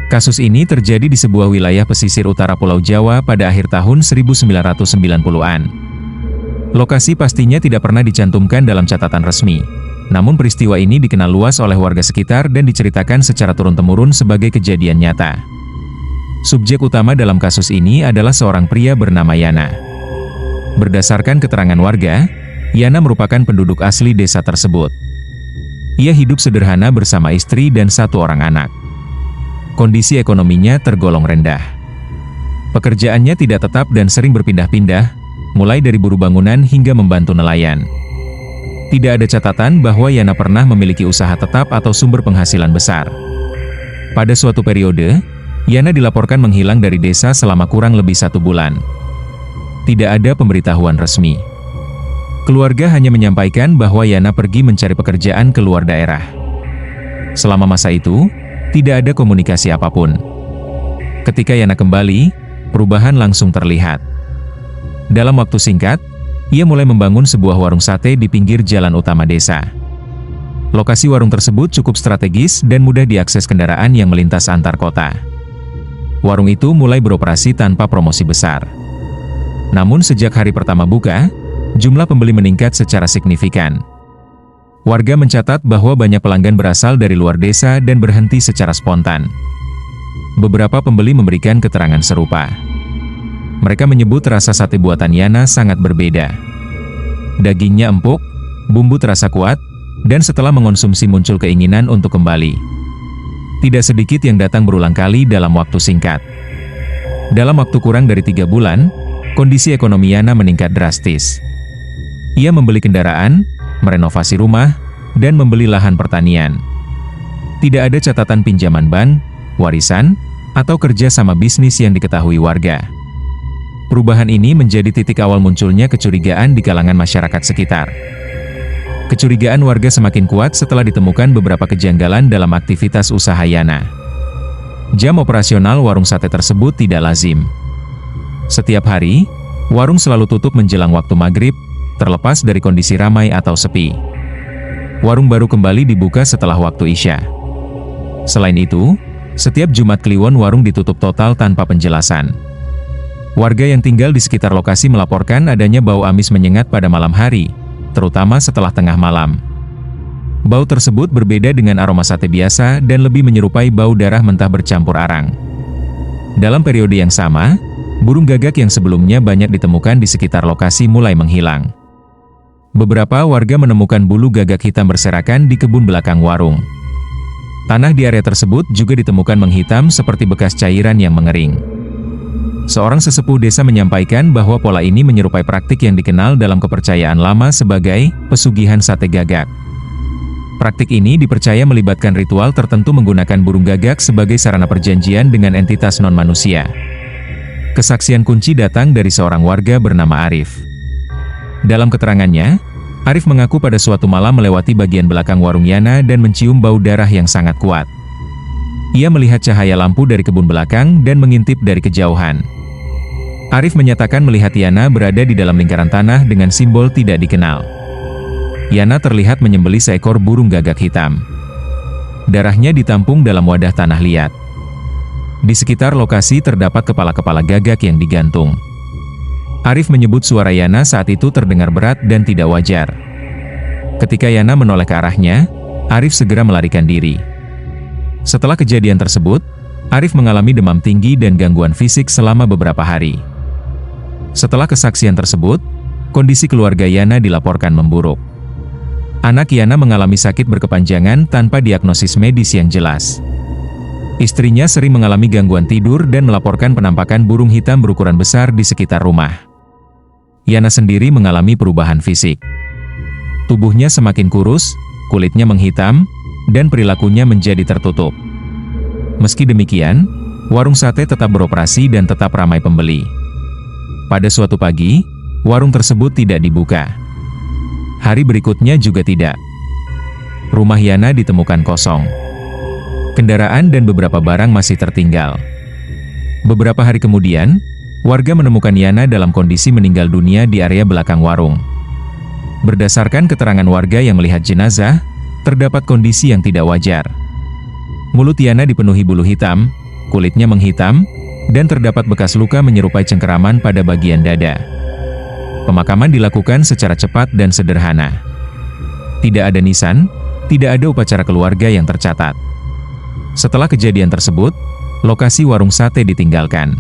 Kasus ini terjadi di sebuah wilayah pesisir utara Pulau Jawa pada akhir tahun 1990-an. Lokasi pastinya tidak pernah dicantumkan dalam catatan resmi. Namun peristiwa ini dikenal luas oleh warga sekitar dan diceritakan secara turun-temurun sebagai kejadian nyata. Subjek utama dalam kasus ini adalah seorang pria bernama Yana. Berdasarkan keterangan warga, Yana merupakan penduduk asli desa tersebut. Ia hidup sederhana bersama istri dan 1 orang anak. Kondisi ekonominya tergolong rendah. Pekerjaannya tidak tetap dan sering berpindah-pindah, mulai dari buruh bangunan hingga membantu nelayan. Tidak ada catatan bahwa Yana pernah memiliki usaha tetap atau sumber penghasilan besar. Pada suatu periode, Yana dilaporkan menghilang dari desa selama kurang lebih 1 bulan. Tidak ada pemberitahuan resmi. Keluarga hanya menyampaikan bahwa Yana pergi mencari pekerjaan ke luar daerah. Selama masa itu, tidak ada komunikasi apapun. Ketika Yana kembali, perubahan langsung terlihat. Dalam waktu singkat, ia mulai membangun sebuah warung sate di pinggir jalan utama desa. Lokasi warung tersebut cukup strategis dan mudah diakses kendaraan yang melintas antar kota. Warung itu mulai beroperasi tanpa promosi besar. Namun sejak hari pertama buka, jumlah pembeli meningkat secara signifikan. Warga mencatat bahwa banyak pelanggan berasal dari luar desa dan berhenti secara spontan. Beberapa pembeli memberikan keterangan serupa. Mereka menyebut rasa sate buatan Yana sangat berbeda. Dagingnya empuk, bumbu terasa kuat, dan setelah mengonsumsi muncul keinginan untuk kembali. Tidak sedikit yang datang berulang kali dalam waktu singkat. Dalam waktu kurang dari 3 bulan, kondisi ekonomi Yana meningkat drastis. Ia membeli kendaraan, merenovasi rumah, dan membeli lahan pertanian. Tidak ada catatan pinjaman bank, warisan, atau kerja sama bisnis yang diketahui warga. Perubahan ini menjadi titik awal munculnya kecurigaan di kalangan masyarakat sekitar. Kecurigaan warga semakin kuat setelah ditemukan beberapa kejanggalan dalam aktivitas usaha Yana. Jam operasional warung sate tersebut tidak lazim. Setiap hari, warung selalu tutup menjelang waktu maghrib, terlepas dari kondisi ramai atau sepi. Warung baru kembali dibuka setelah waktu Isya. Selain itu, setiap Jumat Kliwon warung ditutup total tanpa penjelasan. Warga yang tinggal di sekitar lokasi melaporkan adanya bau amis menyengat pada malam hari, terutama setelah tengah malam. Bau tersebut berbeda dengan aroma sate biasa dan lebih menyerupai bau darah mentah bercampur arang. Dalam periode yang sama, burung gagak yang sebelumnya banyak ditemukan di sekitar lokasi mulai menghilang. Beberapa warga menemukan bulu gagak hitam berserakan di kebun belakang warung. Tanah di area tersebut juga ditemukan menghitam seperti bekas cairan yang mengering. Seorang sesepuh desa menyampaikan bahwa pola ini menyerupai praktik yang dikenal dalam kepercayaan lama sebagai pesugihan sate gagak. Praktik ini dipercaya melibatkan ritual tertentu menggunakan burung gagak sebagai sarana perjanjian dengan entitas non-manusia. Kesaksian kunci datang dari seorang warga bernama Arif. Dalam keterangannya, Arif mengaku pada suatu malam melewati bagian belakang warung Yana dan mencium bau darah yang sangat kuat. Ia melihat cahaya lampu dari kebun belakang dan mengintip dari kejauhan. Arif menyatakan melihat Yana berada di dalam lingkaran tanah dengan simbol tidak dikenal. Yana terlihat menyembelih seekor burung gagak hitam. Darahnya ditampung dalam wadah tanah liat. Di sekitar lokasi terdapat kepala-kepala gagak yang digantung. Arif menyebut suara Yana saat itu terdengar berat dan tidak wajar. Ketika Yana menoleh ke arahnya, Arif segera melarikan diri. Setelah kejadian tersebut, Arif mengalami demam tinggi dan gangguan fisik selama beberapa hari. Setelah kesaksian tersebut, kondisi keluarga Yana dilaporkan memburuk. Anak Yana mengalami sakit berkepanjangan tanpa diagnosis medis yang jelas. Istrinya sering mengalami gangguan tidur dan melaporkan penampakan burung hitam berukuran besar di sekitar rumah. Yana sendiri mengalami perubahan fisik. Tubuhnya semakin kurus, kulitnya menghitam, dan perilakunya menjadi tertutup. Meski demikian, warung sate tetap beroperasi dan tetap ramai pembeli. Pada suatu pagi, warung tersebut tidak dibuka. Hari berikutnya juga tidak. Rumah Yana ditemukan kosong. Kendaraan dan beberapa barang masih tertinggal. Beberapa hari kemudian, warga menemukan Yana dalam kondisi meninggal dunia di area belakang warung. Berdasarkan keterangan warga yang melihat jenazah, terdapat kondisi yang tidak wajar. Mulut Yana dipenuhi bulu hitam, kulitnya menghitam, dan terdapat bekas luka menyerupai cengkeraman pada bagian dada. Pemakaman dilakukan secara cepat dan sederhana. Tidak ada nisan, tidak ada upacara keluarga yang tercatat. Setelah kejadian tersebut, lokasi warung sate ditinggalkan.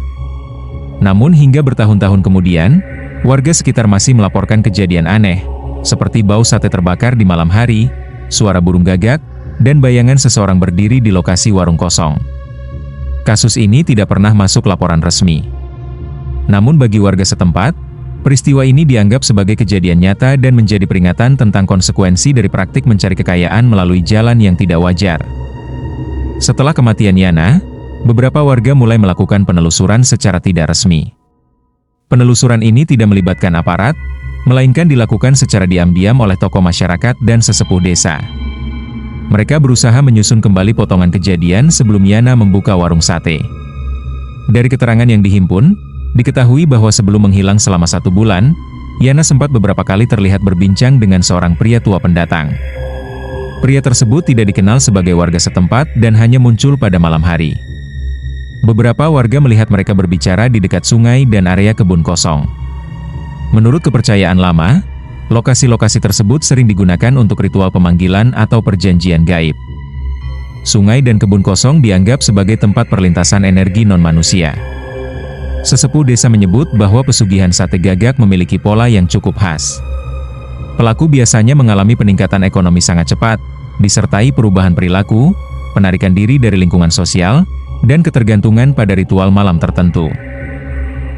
Namun hingga bertahun-tahun kemudian, warga sekitar masih melaporkan kejadian aneh, seperti bau sate terbakar di malam hari, suara burung gagak, dan bayangan seseorang berdiri di lokasi warung kosong. Kasus ini tidak pernah masuk laporan resmi. Namun bagi warga setempat, peristiwa ini dianggap sebagai kejadian nyata dan menjadi peringatan tentang konsekuensi dari praktik mencari kekayaan melalui jalan yang tidak wajar. Setelah kematian Yana, beberapa warga mulai melakukan penelusuran secara tidak resmi. Penelusuran ini tidak melibatkan aparat, melainkan dilakukan secara diam-diam oleh tokoh masyarakat dan sesepuh desa. Mereka berusaha menyusun kembali potongan kejadian sebelum Yana membuka warung sate. Dari keterangan yang dihimpun, diketahui bahwa sebelum menghilang selama 1 bulan, Yana sempat beberapa kali terlihat berbincang dengan seorang pria tua pendatang. Pria tersebut tidak dikenal sebagai warga setempat dan hanya muncul pada malam hari. Beberapa warga melihat mereka berbicara di dekat sungai dan area kebun kosong. Menurut kepercayaan lama, lokasi-lokasi tersebut sering digunakan untuk ritual pemanggilan atau perjanjian gaib. Sungai dan kebun kosong dianggap sebagai tempat perlintasan energi non-manusia. Sesepuh desa menyebut bahwa pesugihan sate gagak memiliki pola yang cukup khas. Pelaku biasanya mengalami peningkatan ekonomi sangat cepat, disertai perubahan perilaku, penarikan diri dari lingkungan sosial, dan ketergantungan pada ritual malam tertentu.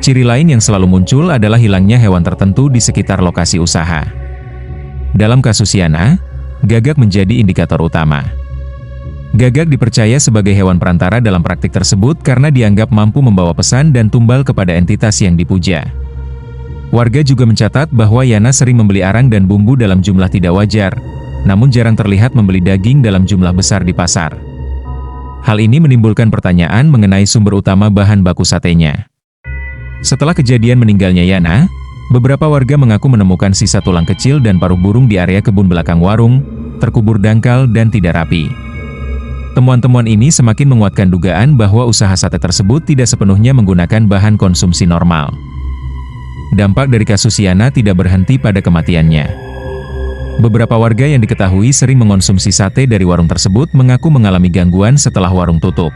Ciri lain yang selalu muncul adalah hilangnya hewan tertentu di sekitar lokasi usaha. Dalam kasus Yana, gagak menjadi indikator utama. Gagak dipercaya sebagai hewan perantara dalam praktik tersebut karena dianggap mampu membawa pesan dan tumbal kepada entitas yang dipuja. Warga juga mencatat bahwa Yana sering membeli arang dan bumbu dalam jumlah tidak wajar, namun jarang terlihat membeli daging dalam jumlah besar di pasar. Hal ini menimbulkan pertanyaan mengenai sumber utama bahan baku satenya. Setelah kejadian meninggalnya Yana, beberapa warga mengaku menemukan sisa tulang kecil dan paruh burung di area kebun belakang warung, terkubur dangkal dan tidak rapi. Temuan-temuan ini semakin menguatkan dugaan bahwa usaha sate tersebut tidak sepenuhnya menggunakan bahan konsumsi normal. Dampak dari kasus Yana tidak berhenti pada kematiannya. Beberapa warga yang diketahui sering mengonsumsi sate dari warung tersebut mengaku mengalami gangguan setelah warung tutup.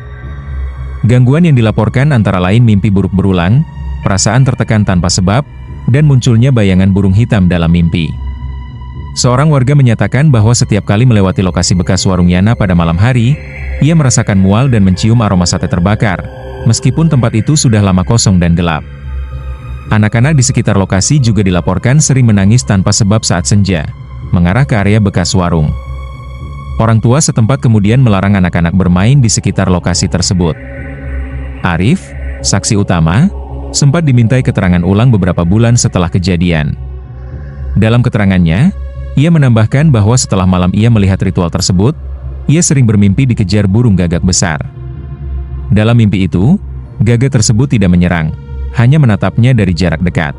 Gangguan yang dilaporkan antara lain mimpi buruk berulang, perasaan tertekan tanpa sebab, dan munculnya bayangan burung hitam dalam mimpi. Seorang warga menyatakan bahwa setiap kali melewati lokasi bekas warung Yana pada malam hari, ia merasakan mual dan mencium aroma sate terbakar, meskipun tempat itu sudah lama kosong dan gelap. Anak-anak di sekitar lokasi juga dilaporkan sering menangis tanpa sebab saat senja, mengarah ke area bekas warung. Orang tua setempat kemudian melarang anak-anak bermain di sekitar lokasi tersebut. Arif, saksi utama, sempat dimintai keterangan ulang beberapa bulan setelah kejadian. Dalam keterangannya, ia menambahkan bahwa setelah malam ia melihat ritual tersebut, ia sering bermimpi dikejar burung gagak besar. Dalam mimpi itu, gagak tersebut tidak menyerang, hanya menatapnya dari jarak dekat.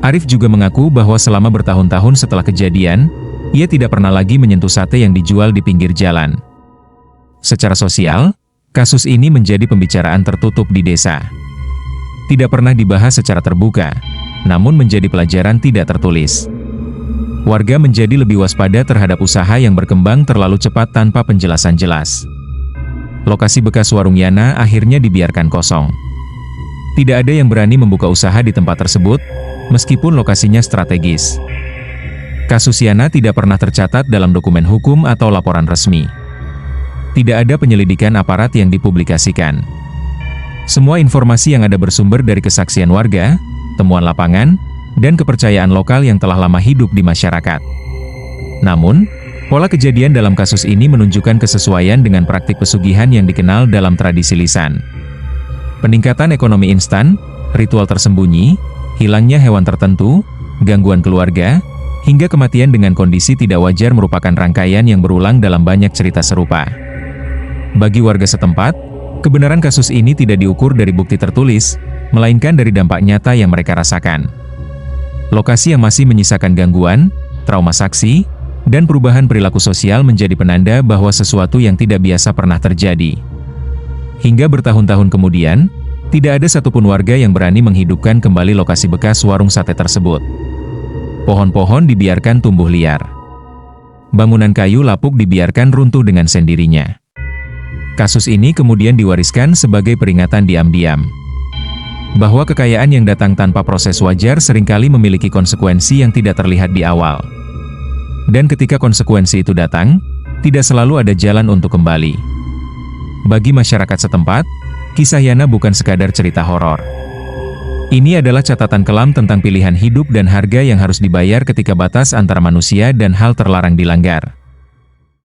Arif juga mengaku bahwa selama bertahun-tahun setelah kejadian, ia tidak pernah lagi menyentuh sate yang dijual di pinggir jalan. Secara sosial, kasus ini menjadi pembicaraan tertutup di desa. Tidak pernah dibahas secara terbuka, namun menjadi pelajaran tidak tertulis. Warga menjadi lebih waspada terhadap usaha yang berkembang terlalu cepat tanpa penjelasan jelas. Lokasi bekas warung Yana akhirnya dibiarkan kosong. Tidak ada yang berani membuka usaha di tempat tersebut, meskipun lokasinya strategis. Kasus Yana tidak pernah tercatat dalam dokumen hukum atau laporan resmi. Tidak ada penyelidikan aparat yang dipublikasikan. Semua informasi yang ada bersumber dari kesaksian warga, temuan lapangan, dan kepercayaan lokal yang telah lama hidup di masyarakat. Namun, pola kejadian dalam kasus ini menunjukkan kesesuaian dengan praktik pesugihan yang dikenal dalam tradisi lisan. Peningkatan ekonomi instan, ritual tersembunyi, hilangnya hewan tertentu, gangguan keluarga, hingga kematian dengan kondisi tidak wajar merupakan rangkaian yang berulang dalam banyak cerita serupa. Bagi warga setempat, kebenaran kasus ini tidak diukur dari bukti tertulis, melainkan dari dampak nyata yang mereka rasakan. Lokasi yang masih menyisakan gangguan, trauma saksi, dan perubahan perilaku sosial menjadi penanda bahwa sesuatu yang tidak biasa pernah terjadi. Hingga bertahun-tahun kemudian, tidak ada satupun warga yang berani menghidupkan kembali lokasi bekas warung sate tersebut. Pohon-pohon dibiarkan tumbuh liar. Bangunan kayu lapuk dibiarkan runtuh dengan sendirinya. Kasus ini kemudian diwariskan sebagai peringatan diam-diam bahwa kekayaan yang datang tanpa proses wajar seringkali memiliki konsekuensi yang tidak terlihat di awal. Dan ketika konsekuensi itu datang, tidak selalu ada jalan untuk kembali. Bagi masyarakat setempat, kisah Yana bukan sekadar cerita horor. Ini adalah catatan kelam tentang pilihan hidup dan harga yang harus dibayar ketika batas antara manusia dan hal terlarang dilanggar.